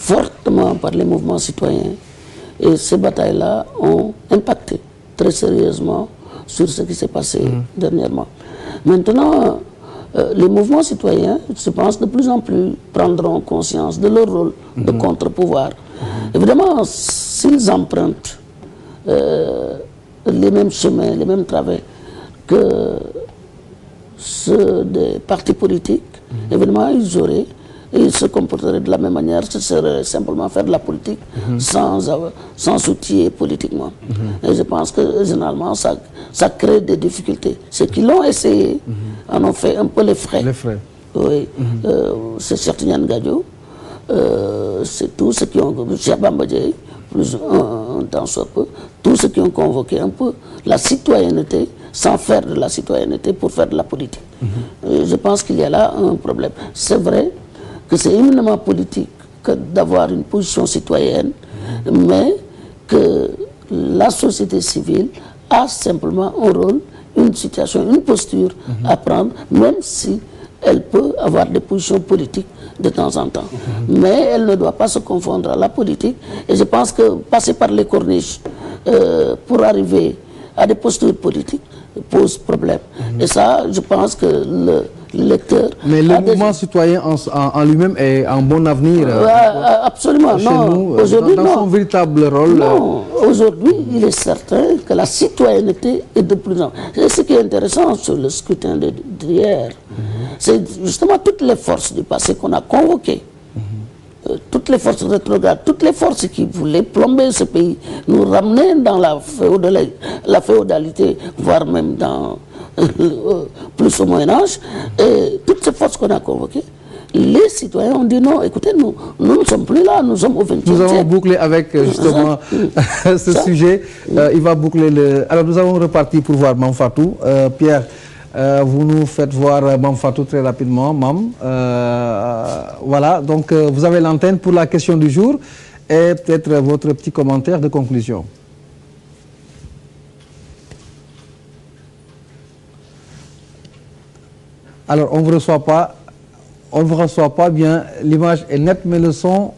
fortement par les mouvements citoyens. Et ces batailles-là ont impacté très sérieusement sur ce qui s'est passé dernièrement. Maintenant, les mouvements citoyens, je pense, de plus en plus prendront conscience de leur rôle de contre-pouvoir. Évidemment, s'ils empruntent les mêmes chemins, les mêmes travers que ceux des partis politiques, évidemment, ils se comporteraient de la même manière, ce serait simplement faire de la politique sans s'outiller politiquement. Et je pense que généralement, ça crée des difficultés. Ceux qui l'ont essayé en ont fait un peu les frais. Oui. C'est Cheikh Gadio, c'est tous ceux qui ont, Cheikh Bamba Dièye, plus un temps soit peu, tous ceux qui ont convoqué un peu la citoyenneté, sans faire de la citoyenneté pour faire de la politique. Je pense qu'il y a là un problème. C'est vrai que c'est éminemment politique que d'avoir une position citoyenne, mais que la société civile a simplement un rôle, une situation, une posture à prendre, même si elle peut avoir des positions politiques de temps en temps. Mais elle ne doit pas se confondre à la politique. Et je pense que passer par les corniches pour arriver à des postures politiques pose problème. Et ça, je pense que le lecteur... Mais le mouvement citoyen en lui-même est en bon avenir. Absolument, non. Aujourd'hui, dans son véritable rôle. Non, aujourd'hui, il est certain que la citoyenneté est de plus en plus... Et ce qui est intéressant sur le scrutin d'hier, c'est justement toutes les forces du passé qu'on a convoquées. Toutes les forces rétrogrades, toutes les forces qui voulaient plomber ce pays, nous ramener dans la féodalité, voire même dans plus au Moyen-Âge, et toutes ces forces qu'on a convoquées, les citoyens ont dit non, écoutez, nous ne sommes plus là, nous sommes au XXe siècle. Nous allons boucler avec justement ce sujet. Il va boucler le... Alors nous allons repartir pour voir Mame Fatou. Pierre, vous nous faites voir Mame Fatou très rapidement, Mame. Voilà, donc vous avez l'antenne pour la question du jour et peut-être votre petit commentaire de conclusion. Alors, on ne vous reçoit pas bien, l'image est nette, mais le son...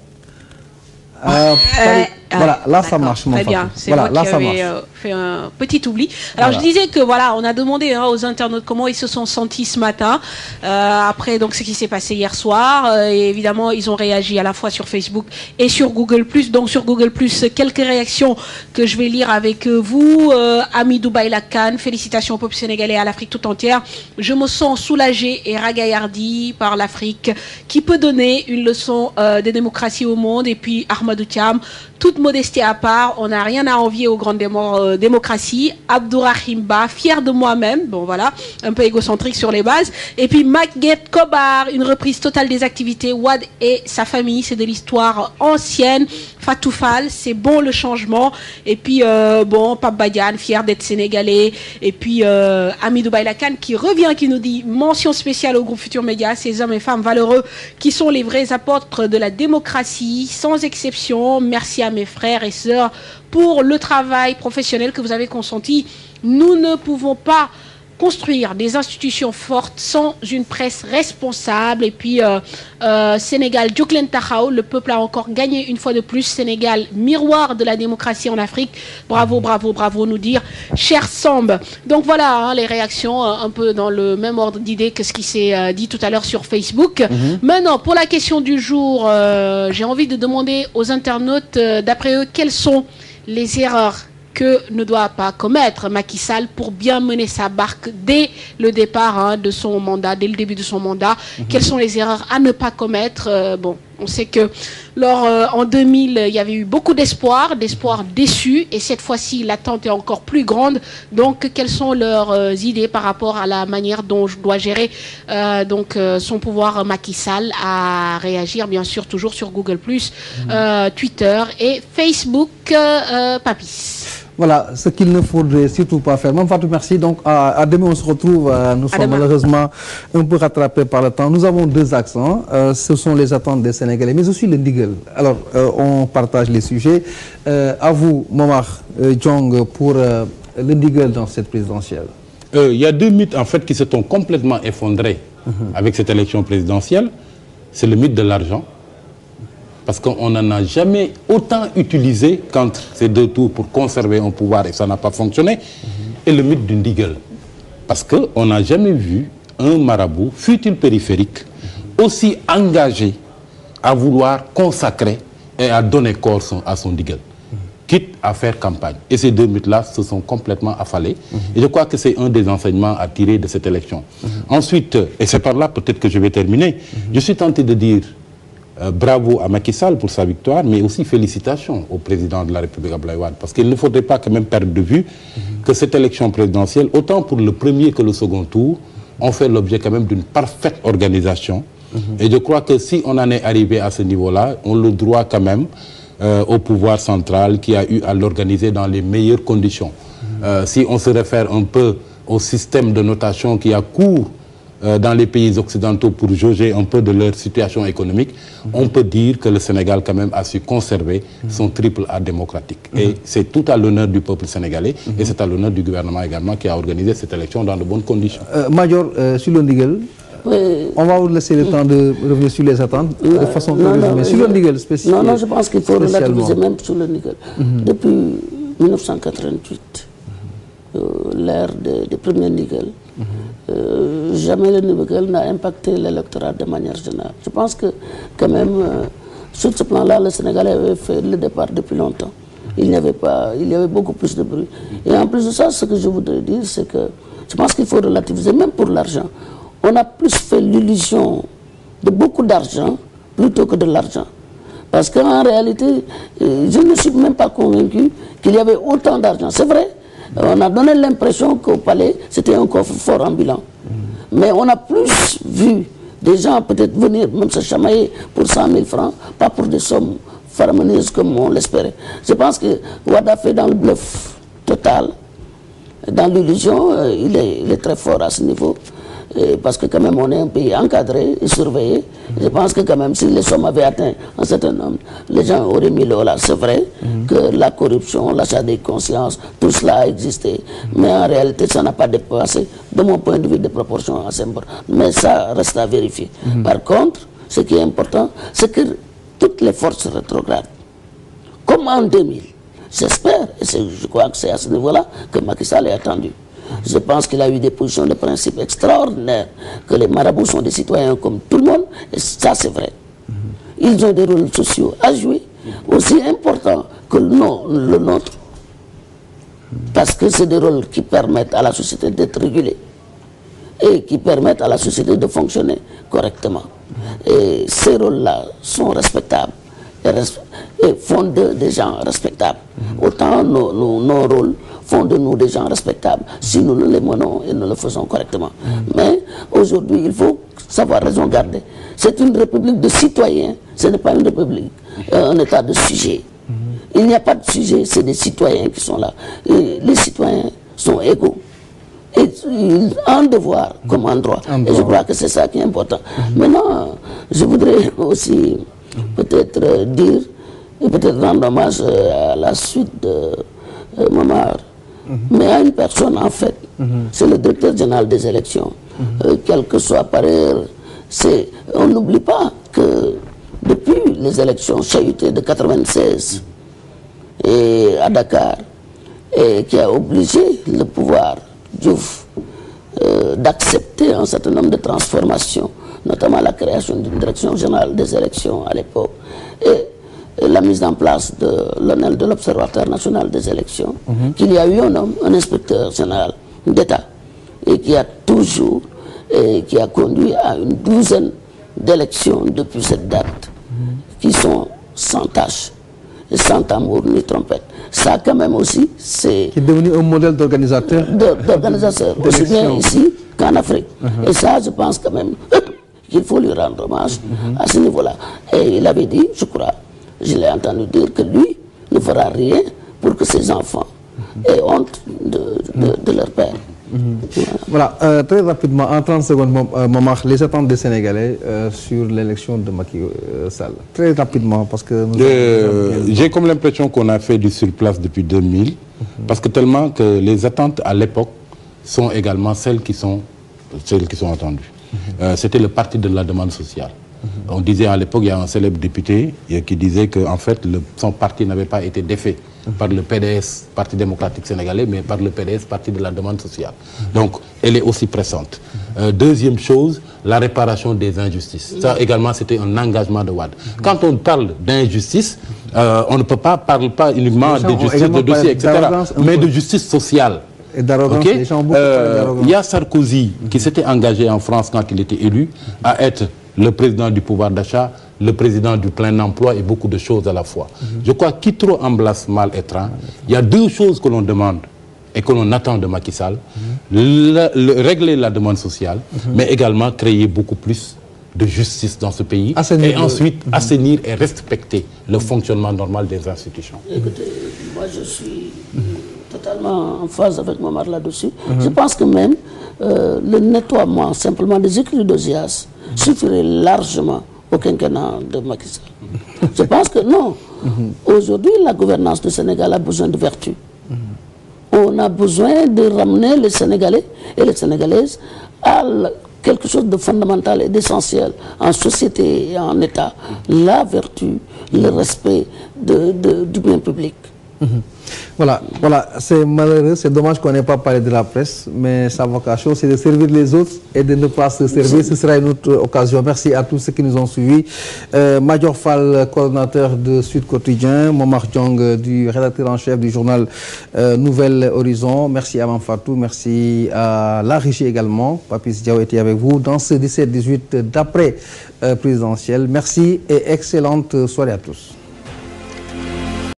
voilà, là ça marche. Très bien, c'est moi qui avais fait un petit oubli. Alors voilà. Je disais que voilà, on a demandé aux internautes comment ils se sont sentis ce matin après donc ce qui s'est passé hier soir. Et évidemment, ils ont réagi à la fois sur Facebook et sur Google+. Donc sur Google+, quelques réactions que je vais lire avec vous. Amidou Baïla Khan, félicitations au peuple sénégalais et à l'Afrique tout entière. Je me sens soulagé et ragaillardi par l'Afrique qui peut donner une leçon de démocratie au monde. Et puis Ahmadou Thiam, toute modestie à part, on n'a rien à envier aux grandes démocraties. Abdourahim Ba, fier de moi-même, bon voilà, un peu égocentrique sur les bases. Et puis Maguette Kobar, une reprise totale des activités. Wad et sa famille, c'est de l'histoire ancienne. Fatou Fall, c'est bon le changement. Et puis bon, Pape Badiane, fier d'être sénégalais. Et puis Amidou Baïla Khan qui revient, qui nous dit mention spéciale au groupe Futur Média, ces hommes et femmes valeureux qui sont les vrais apôtres de la démocratie, sans exception. Merci à mes frères et sœurs pour le travail professionnel que vous avez consenti. Nous ne pouvons pas construire des institutions fortes sans une presse responsable. Et puis Sénégal, Djoklen Tahaou, le peuple a encore gagné une fois de plus. Sénégal, miroir de la démocratie en Afrique. Bravo, bravo, bravo, nous dire cher Samb. Donc voilà hein, les réactions un peu dans le même ordre d'idée que ce qui s'est dit tout à l'heure sur Facebook. Maintenant, pour la question du jour, j'ai envie de demander aux internautes, d'après eux, quelles sont les erreurs que ne doit pas commettre Macky Sall pour bien mener sa barque dès le départ hein, de son mandat, dès le début de son mandat. Quelles sont les erreurs à ne pas commettre bon, on sait que en 2000, il y avait eu beaucoup d'espoir déçus, et cette fois-ci, l'attente est encore plus grande. Donc, quelles sont leurs idées par rapport à la manière dont je dois gérer son pouvoir Macky Sall à réagir, bien sûr, toujours sur Google+, Twitter et Facebook, Papis. Voilà, ce qu'il ne faudrait surtout pas faire. Mame Fatou, merci. Donc, à demain, on se retrouve. Nous sommes malheureusement un peu rattrapés par le temps. Nous avons deux axes. Ce sont les attentes des Sénégalais, mais aussi le ndigal. Alors, on partage les sujets. À vous, Momar Djong, pour le ndigal dans cette présidentielle. Il y a deux mythes, en fait, qui se sont complètement effondrés avec cette élection présidentielle. C'est le mythe de l'argent. parce qu'on n'en a jamais autant utilisé qu'entre ces deux tours pour conserver un pouvoir et ça n'a pas fonctionné, et le mythe du ndigal. Parce qu'on n'a jamais vu un marabout, fût-il périphérique, aussi engagé à vouloir consacrer et à donner corps à son ndigal, quitte à faire campagne. Et ces deux mythes-là se sont complètement affalés. Et je crois que c'est un des enseignements à tirer de cette élection. Ensuite, et c'est par là peut-être que je vais terminer, je suis tenté de dire bravo à Macky Sall pour sa victoire, mais aussi félicitations au président de la République Abdoulaye Wade, parce qu'il ne faudrait pas quand même perdre de vue que cette élection présidentielle, autant pour le premier que le second tour, ont fait l'objet quand même d'une parfaite organisation. Et je crois que si on en est arrivé à ce niveau-là, on le doit quand même au pouvoir central qui a eu à l'organiser dans les meilleures conditions. Si on se réfère un peu au système de notation qui a cours dans les pays occidentaux pour jauger un peu de leur situation économique, on peut dire que le Sénégal quand même a su conserver son triple A démocratique. Et c'est tout à l'honneur du peuple sénégalais et c'est à l'honneur du gouvernement également qui a organisé cette élection dans de bonnes conditions. Major, sur le ndigal, on va vous laisser le temps de revenir sur les attentes de façon plus résumée. Sur le ndigal spécifiquement. Non, je pense qu'il faut relativiser même sur le ndigal. Depuis 1988, l'ère des premiers ndigal, jamais le ndigal n'a impacté l'électorat de manière générale. Je pense que quand même, sur ce plan-là, le Sénégalais avait fait le départ depuis longtemps. Il y avait beaucoup plus de bruit. Et en plus de ça, ce que je voudrais dire, c'est que je pense qu'il faut relativiser, même pour l'argent. On a plus fait l'illusion de beaucoup d'argent plutôt que de l'argent. Parce qu'en réalité, je ne suis même pas convaincu qu'il y avait autant d'argent. C'est vrai, on a donné l'impression qu'au palais, c'était un coffre-fort ambulant. Mais on a plus vu des gens peut-être venir même se chamailler pour 100 000 francs, pas pour des sommes faramineuses comme on l'espérait. Je pense que Wade a fait dans le bluff total, dans l'illusion, il est très fort à ce niveau. Parce que quand même on est un pays encadré et surveillé. Je pense que quand même si les sommes avaient atteint un certain nombre, les gens auraient mis le là. C'est vrai que la corruption, l'achat des consciences, tout cela a existé. Mais en réalité, ça n'a pas dépassé, de mon point de vue, des proportions assez importantes. Mais ça reste à vérifier. Par contre, ce qui est important, c'est que toutes les forces rétrogrades, comme en 2000, j'espère, et je crois que c'est à ce niveau-là que Macky Sall est attendu. Je pense qu'il a eu des positions de principe extraordinaires, que les marabouts sont des citoyens comme tout le monde, et ça c'est vrai. Ils ont des rôles sociaux à jouer, aussi importants que le nôtre, parce que c'est des rôles qui permettent à la société d'être régulée et qui permettent à la société de fonctionner correctement. Et ces rôles-là sont respectables et font des gens respectables. Autant nos rôles font de nous des gens respectables si nous ne les menons et nous le faisons correctement. Mais aujourd'hui, il faut savoir raison garder. C'est une république de citoyens, ce n'est pas une république, un état de sujets. Il n'y a pas de sujets, c'est des citoyens qui sont là. Et les citoyens sont égaux. Et ils ont un devoir comme un droit. Et je crois que c'est ça qui est important. Maintenant, je voudrais aussi peut-être dire, et peut-être rendre hommage à la suite de Momar, mais à une personne en fait, c'est le directeur général des élections. Quel que soit par ailleurs, on n'oublie pas que depuis les élections chahutées de 96 et à Dakar, et qui a obligé le pouvoir Diouf d'accepter un certain nombre de transformations, notamment la création d'une direction générale des élections à l'époque, et la mise en place de l'Observatoire national des élections, qu'il y a eu un homme, un inspecteur général d'État, et qui a toujours, et qui a conduit à une douzaine d'élections depuis cette date, qui sont sans tâche, et sans tambour ni trompette. Ça quand même aussi, c'est... Qui est devenu un modèle d'organisateur. D'organisateur, aussi bien ici qu'en Afrique. Et ça, je pense quand même qu'il faut lui rendre hommage à ce niveau-là. Et il avait dit, je crois, je l'ai entendu dire que lui ne fera rien pour que ses enfants aient honte de leur père. Voilà, très rapidement, en 30 secondes, Momar, les attentes des Sénégalais sur l'élection de Macky Sall. Très rapidement, parce que... J'ai comme l'impression qu'on a fait du surplace depuis 2000, parce que tellement que les attentes à l'époque sont également celles qui sont attendues. C'était le parti de la demande sociale. On disait à l'époque, il y a un célèbre député qui disait que en fait, son parti n'avait pas été défait par le PDS, Parti démocratique sénégalais, mais par le PDS, Parti de la demande sociale. Donc, elle est aussi pressante. Deuxième chose, la réparation des injustices. Ça également, c'était un engagement de Wade. Quand on parle d'injustice, on ne peut pas parler uniquement de justice de dossier, etc., mais de justice sociale. Et d'arrogance, okay. Il y a Sarkozy qui s'était engagé en France quand il était élu à être le président du pouvoir d'achat, le président du plein emploi et beaucoup de choses à la fois. Je crois qui trop embrasse mal étreint. Il y a deux choses que l'on demande et que l'on attend de Macky Sall. Régler la demande sociale, mais également créer beaucoup plus de justice dans ce pays. Et ensuite assainir et respecter le fonctionnement normal des institutions. Écoutez, moi je suis totalement en phase avec Momar là-dessus. Je pense que même le nettoiement simplement des écrits d'Ozias suffirait largement au quinquennat de Macky Sall. Je pense que non. Aujourd'hui, la gouvernance du Sénégal a besoin de vertu. On a besoin de ramener les Sénégalais et les Sénégalaises à quelque chose de fondamental et d'essentiel en société et en État. La vertu, le respect du bien public. Voilà, c'est malheureux, c'est dommage qu'on n'ait pas parlé de la presse, mais sa vocation c'est de servir les autres et de ne pas se servir. Ce sera une autre occasion. Merci à tous ceux qui nous ont suivis. Major Fall, coordonnateur de Sud Quotidien, Momar Diong, du rédacteur en chef du journal Nouvel Horizon. Merci à Manfatou, merci à la régie également. Papis Diaw était avec vous dans ce 17-18 d'après présidentiel. Merci et excellente soirée à tous.